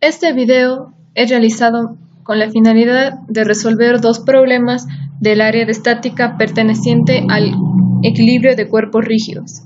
Este video es realizado con la finalidad de resolver dos problemas del área de estática perteneciente al equilibrio de cuerpos rígidos.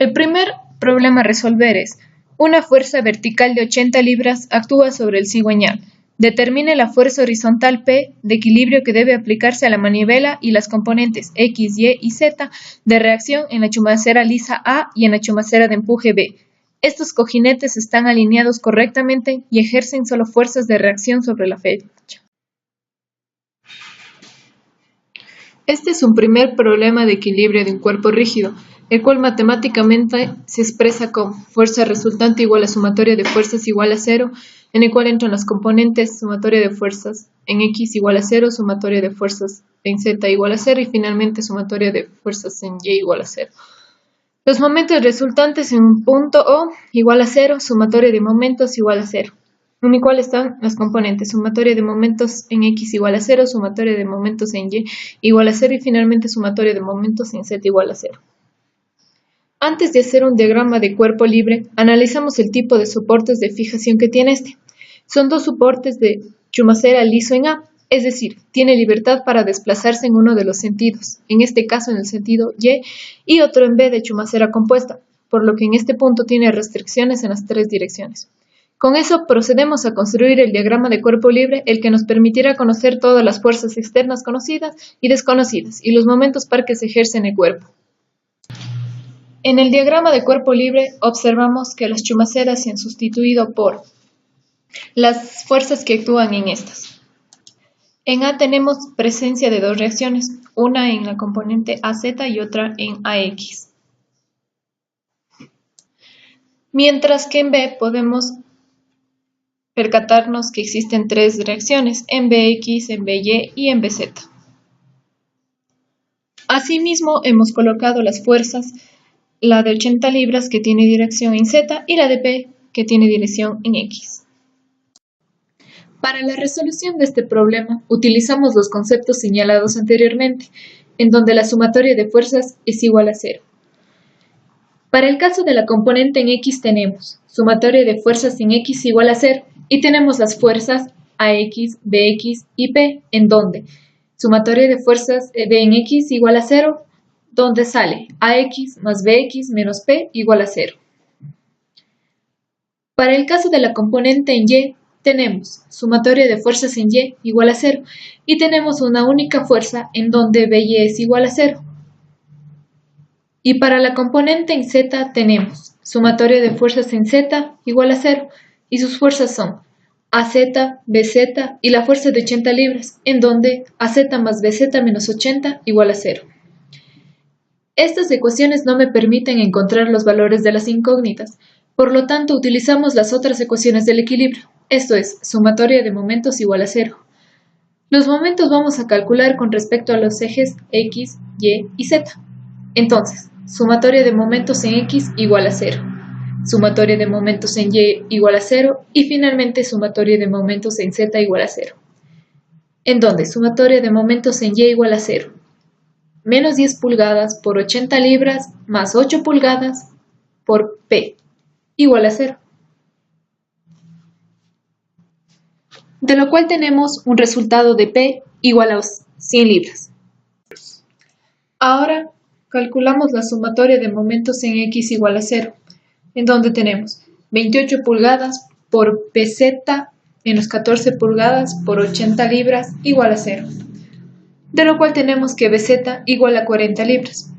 El primer problema a resolver es: una fuerza vertical de 80 libras actúa sobre el cigüeñal. Determine la fuerza horizontal P de equilibrio que debe aplicarse a la manivela y las componentes X, Y y Z de reacción en la chumacera lisa A y en la chumacera de empuje B. Estos cojinetes están alineados correctamente y ejercen solo fuerzas de reacción sobre la fecha. Este es un primer problema de equilibrio de un cuerpo rígido, el cual matemáticamente se expresa como fuerza resultante igual a sumatoria de fuerzas igual a 0, en el cual entran las componentes sumatoria de fuerzas en X igual a 0, sumatoria de fuerzas en Z igual a 0 y finalmente sumatoria de fuerzas en Y igual a 0. Los momentos resultantes en un punto O igual a 0, sumatoria de momentos igual a 0. En el cual están las componentes sumatoria de momentos en X igual a 0, sumatoria de momentos en Y igual a 0 y finalmente sumatoria de momentos en Z igual a 0. Antes de hacer un diagrama de cuerpo libre, analizamos el tipo de soportes de fijación que tiene este. Son dos soportes de chumacera liso en A, es decir, tiene libertad para desplazarse en uno de los sentidos, en este caso en el sentido y otro en B de chumacera compuesta, por lo que en este punto tiene restricciones en las tres direcciones. Con eso procedemos a construir el diagrama de cuerpo libre, el que nos permitirá conocer todas las fuerzas externas conocidas y desconocidas y los momentos par que se ejerce en el cuerpo. En el diagrama de cuerpo libre observamos que las chumaceras se han sustituido por las fuerzas que actúan en estas. En A tenemos presencia de dos reacciones, una en la componente AZ y otra en AX. Mientras que en B podemos percatarnos que existen tres reacciones, en BX, en BY y en BZ. Asimismo, hemos colocado las fuerzas, la de 80 libras que tiene dirección en Z y la de P que tiene dirección en X. Para la resolución de este problema, utilizamos los conceptos señalados anteriormente, en donde la sumatoria de fuerzas es igual a 0. Para el caso de la componente en X tenemos sumatoria de fuerzas en X igual a 0 y tenemos las fuerzas AX, BX y P, en donde sumatoria de fuerzas de en X igual a 0, donde sale AX más BX menos P igual a 0. Para el caso de la componente en Y, tenemos sumatoria de fuerzas en Y igual a 0 y tenemos una única fuerza en donde BY es igual a 0. Y para la componente en Z tenemos sumatoria de fuerzas en Z igual a 0 y sus fuerzas son AZ, BZ y la fuerza de 80 libras, en donde AZ más BZ menos 80 igual a 0. Estas ecuaciones no me permiten encontrar los valores de las incógnitas, por lo tanto utilizamos las otras ecuaciones del equilibrio, esto es, sumatoria de momentos igual a 0. Los momentos vamos a calcular con respecto a los ejes X, Y y Z. Entonces, sumatoria de momentos en X igual a 0, sumatoria de momentos en Y igual a 0 y finalmente sumatoria de momentos en Z igual a 0. En donde sumatoria de momentos en Y igual a 0, menos 10 pulgadas por 80 libras más 8 pulgadas por P igual a 0. De lo cual tenemos un resultado de P igual a 100 libras. Ahora calculamos la sumatoria de momentos en X igual a 0, en donde tenemos 28 pulgadas por PZ menos 14 pulgadas por 80 libras igual a 0, de lo cual tenemos que BZ igual a 40 libras.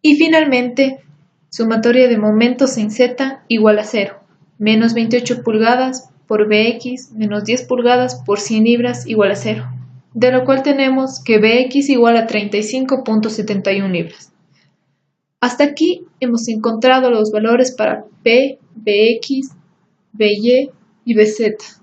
Y finalmente, sumatoria de momentos en Z igual a 0, menos 28 pulgadas por BX menos 10 pulgadas por 100 libras igual a 0, de lo cual tenemos que BX igual a 35.71 libras. Hasta aquí hemos encontrado los valores para P, BX, BY y BZ.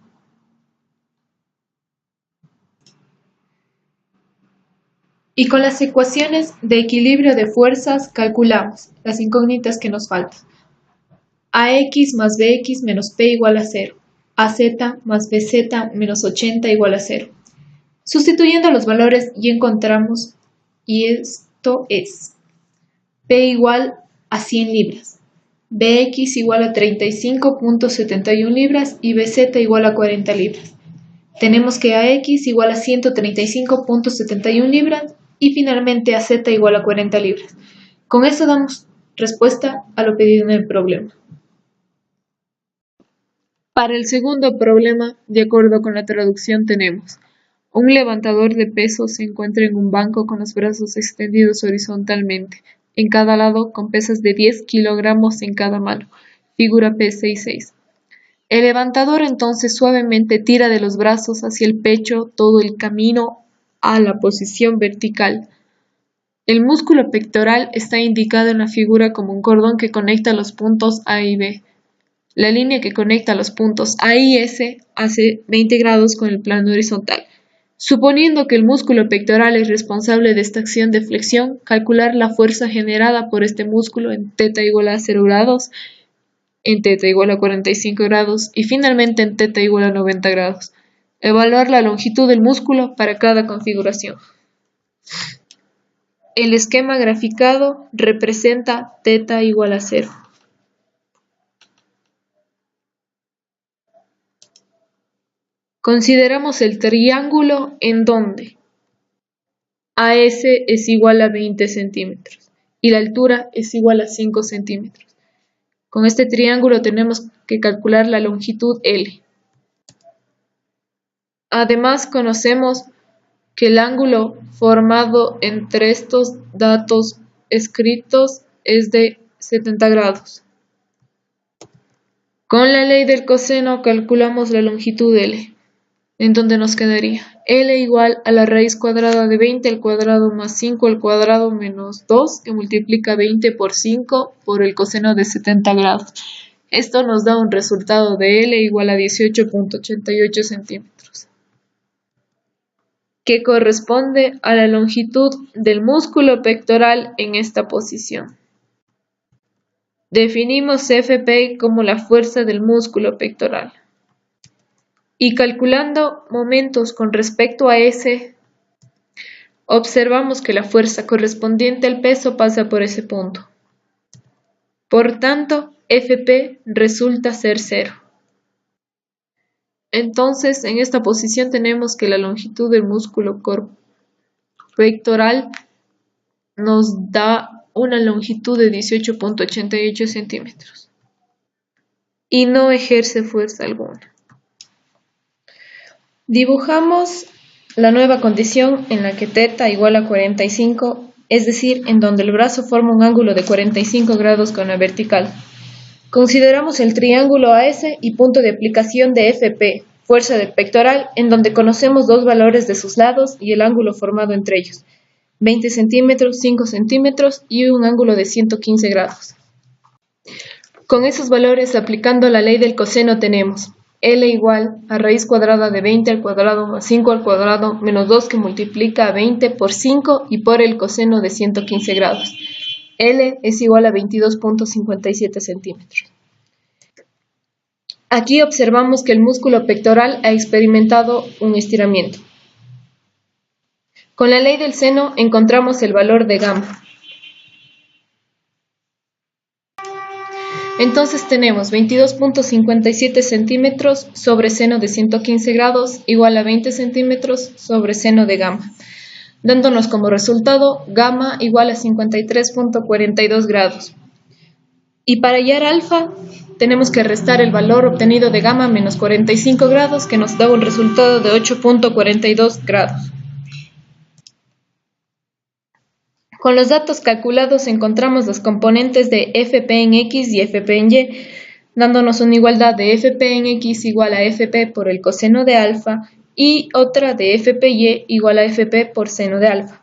Y con las ecuaciones de equilibrio de fuerzas calculamos las incógnitas que nos faltan. AX más BX menos P igual a 0. AZ más BZ menos 80 igual a 0. Sustituyendo los valores y encontramos, y esto es P igual a 100 libras, Bx igual a 35.71 libras y Bz igual a 40 libras. Tenemos que AX igual a 135.71 libras y finalmente AZ igual a 40 libras. Con eso damos respuesta a lo pedido en el problema. Para el segundo problema, de acuerdo con la traducción, tenemos: un levantador de peso se encuentra en un banco con los brazos extendidos horizontalmente, en cada lado con pesas de 10 kilogramos en cada mano. Figura P66. El levantador entonces suavemente tira de los brazos hacia el pecho todo el camino a la posición vertical. El músculo pectoral está indicado en la figura como un cordón que conecta los puntos A y B. La línea que conecta los puntos A y S hace 20 grados con el plano horizontal. Suponiendo que el músculo pectoral es responsable de esta acción de flexión, calcular la fuerza generada por este músculo en θ igual a 0 grados, en θ igual a 45 grados y finalmente en θ igual a 90 grados. Evaluar la longitud del músculo para cada configuración. El esquema graficado representa θ igual a 0. Consideramos el triángulo en donde AS es igual a 20 centímetros y la altura es igual a 5 centímetros. Con este triángulo tenemos que calcular la longitud L. Además, conocemos que el ángulo formado entre estos datos escritos es de 70 grados. Con la ley del coseno calculamos la longitud L, en donde nos quedaría L igual a la raíz cuadrada de 20 al cuadrado más 5 al cuadrado menos 2, que multiplica 20 por 5 por el coseno de 70 grados. Esto nos da un resultado de L igual a 18.88 centímetros, que corresponde a la longitud del músculo pectoral en esta posición. Definimos Fp como la fuerza del músculo pectoral. Y calculando momentos con respecto a S, observamos que la fuerza correspondiente al peso pasa por ese punto. Por tanto, Fp resulta ser 0. Entonces, en esta posición tenemos que la longitud del músculo pectoral nos da una longitud de 18.88 centímetros y no ejerce fuerza alguna. Dibujamos la nueva condición en la que θ igual a 45, es decir, en donde el brazo forma un ángulo de 45 grados con la vertical. Consideramos el triángulo AS y punto de aplicación de Fp, fuerza del pectoral, en donde conocemos dos valores de sus lados y el ángulo formado entre ellos, 20 centímetros, 5 centímetros y un ángulo de 115 grados. Con esos valores, aplicando la ley del coseno, tenemos L igual a raíz cuadrada de 20 al cuadrado más 5 al cuadrado menos 2 que multiplica a 20 por 5 y por el coseno de 115 grados. L es igual a 22.57 centímetros. Aquí observamos que el músculo pectoral ha experimentado un estiramiento. Con la ley del seno encontramos el valor de gamma. Entonces tenemos 22.57 centímetros sobre seno de 115 grados igual a 20 centímetros sobre seno de gamma, dándonos como resultado gamma igual a 53.42 grados. Y para hallar alfa tenemos que restar el valor obtenido de gamma menos 45 grados, que nos da un resultado de 8.42 grados. Con los datos calculados encontramos los componentes de Fp en X y Fp en Y, dándonos una igualdad de Fp en X igual a Fp por el coseno de alfa y otra de Fpy igual a Fp por seno de alfa.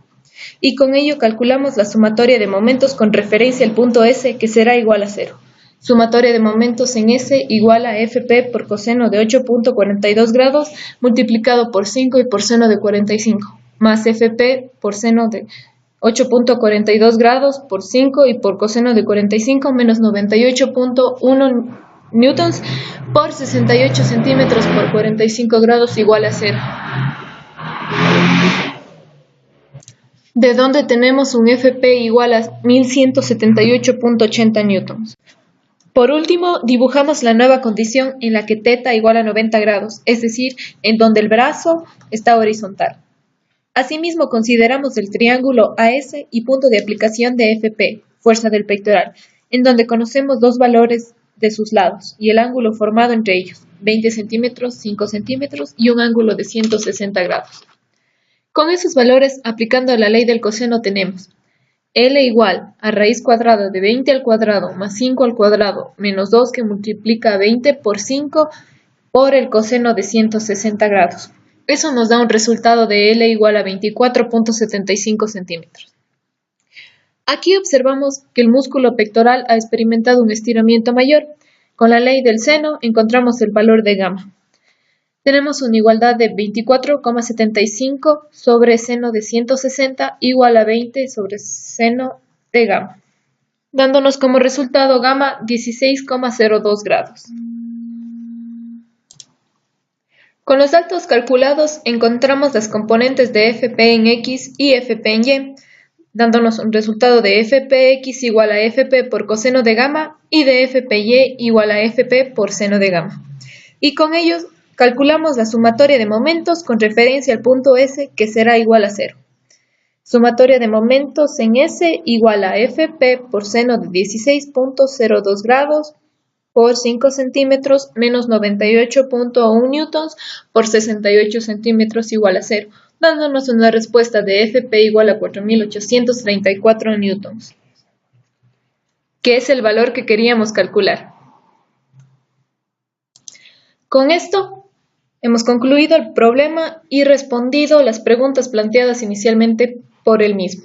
Y con ello calculamos la sumatoria de momentos con referencia al punto S, que será igual a 0. Sumatoria de momentos en S igual a Fp por coseno de 8.42 grados multiplicado por 5 y por seno de 45, más Fp por seno de 8.42 grados por 5 y por coseno de 45 menos 98.1 newtons por 68 centímetros por 45 grados igual a 0. De donde tenemos un Fp igual a 1178.80 newtons. Por último, dibujamos la nueva condición en la que θ igual a 90 grados, es decir, en donde el brazo está horizontal. Asimismo, consideramos el triángulo AS y punto de aplicación de FP, fuerza del pectoral, en donde conocemos dos valores de sus lados y el ángulo formado entre ellos, 20 centímetros, 5 centímetros y un ángulo de 160 grados. Con esos valores, aplicando la ley del coseno, tenemos L igual a raíz cuadrada de 20 al cuadrado más 5 al cuadrado menos 2 que multiplica 20 por 5 por el coseno de 160 grados. Eso nos da un resultado de L igual a 24.75 centímetros. Aquí observamos que el músculo pectoral ha experimentado un estiramiento mayor. Con la ley del seno encontramos el valor de gamma. Tenemos una igualdad de 24,75 sobre seno de 160 igual a 20 sobre seno de gamma, dándonos como resultado gamma 16,02 grados. Con los datos calculados encontramos las componentes de FP en X y FP en Y, dándonos un resultado de FPX igual a FP por coseno de gamma y de FPY igual a FP por seno de gamma. Y con ellos calculamos la sumatoria de momentos con referencia al punto S, que será igual a 0. Sumatoria de momentos en S igual a FP por seno de 16.02 grados por 5 centímetros menos 98.1 newtons por 68 centímetros igual a 0, dándonos una respuesta de FP igual a 4.834 newtons, que es el valor que queríamos calcular. Con esto, hemos concluido el problema y respondido las preguntas planteadas inicialmente por el mismo.